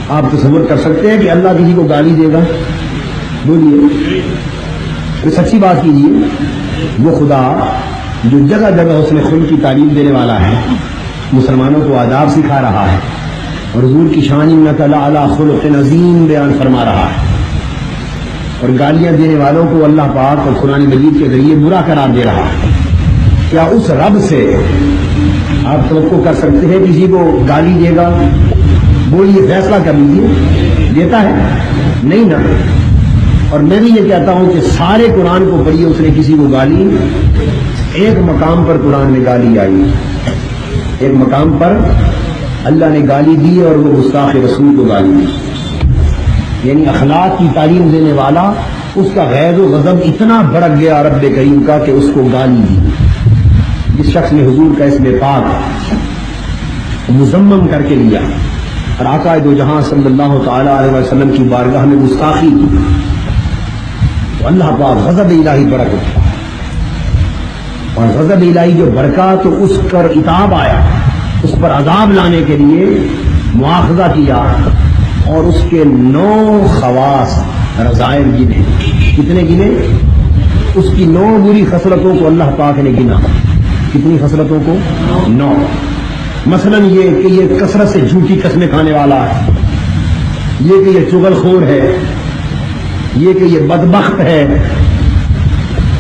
آپ تصور کر سکتے ہیں کہ اللہ کسی کو گالی دے گا؟ بولیے، تو سچی بات کیجیے۔ وہ خدا جو جگہ جگہ حسن خلق کی تعلیم دینے والا ہے، مسلمانوں کو آداب سکھا رہا ہے، اور حضور کی شان انک لعلی خلق عظیم بیان فرما رہا ہے، اور گالیاں دینے والوں کو اللہ پاک اور قرآن مجید کے ذریعے برا قرار دے رہا ہے، کیا اس رب سے آپ توقع کر سکتے ہیں کسی کو گالی دے گا؟ بولیے، فیصلہ کر لیجیے، دیتا ہے؟ نہیں نا۔ اور میں بھی یہ کہتا ہوں کہ سارے قرآن کو پڑھیے، اس نے کسی کو گالی، ایک مقام پر قرآن میں گالی آئی، ایک مقام پر اللہ نے گالی دی اور وہ گستاخ رسول کو گالی دی، یعنی اخلاق کی تعلیم دینے والا، اس کا غیظ و غضب اتنا بھڑک گیا رب کریم کا کہ اس کو گالی دی۔ جس شخص نے حضور کا اسم پاک مذمم کر کے لیا اور آقا دو جہاں صلی اللہ تعالی علیہ وسلم کی بارگاہ میں گستاخی کی، تو اللہ پاک غضب الہی بھڑک اٹھا، اور غضب الہی جو بھڑکا تو اس پر عتاب آیا، اس پر عذاب لانے کے لیے مواخذہ کیا، اور اس کے 9 خواص رذائل گنے۔ کتنے گنے؟ اس کی 9 بری خصلتوں کو اللہ پاک نے گنا۔ کتنی خصلتوں کو؟ 9۔ مثلا یہ کہ یہ کثرت سے جھوٹی قسمیں کھانے والا ہے، یہ کہ یہ چغل خور ہے، یہ کہ یہ بدبخت ہے،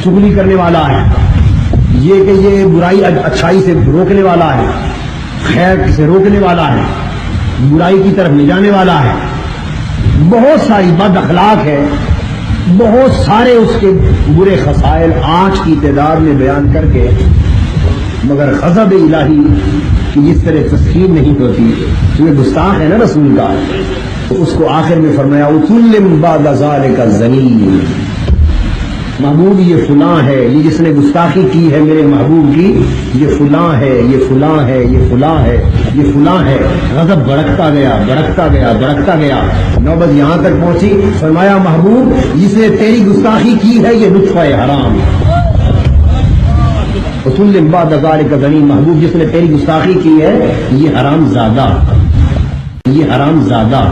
چغلی کرنے والا ہے، یہ کہ یہ برائی اچھائی سے روکنے والا ہے، خیر سے روکنے والا ہے، برائی کی طرف لے جانے والا ہے، بہت ساری بد اخلاق ہے، بہت سارے اس کے برے خصائل 8 کی تعداد میں بیان کر کے، مگر غضب الہی کی جس طرح تسخیر نہیں ہوتی، یہ گستاخ ہے نا رسول کا، تو اس کو آخر میں فرمایا اُتُلِّمْ بَعْدَ ذَلِكَ الزَّنِيمِ، محبوب یہ فلاں ہے، یہ جس نے گستاخی کی ہے میرے محبوب کی، یہ فلاں ہے، یہ فلاں ہے، یہ فلاں ہے، یہ فلاں ہے۔ غضب بڑھتا گیا، بڑھتا گیا، بڑھتا گیا، نوبت یہاں تک پہنچی، فرمایا محبوب جس نے تیری گستاخی کی ہے یہ نطفہ حرام، اُتُلِّمْ بَعْدَ ذَلِكَ الزَّنِيمِ، محبوب جس نے تیری گستاخی کی ہے یہ حرام زادہ، یہ حرام زادہ،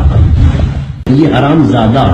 یہ حرام زادہ۔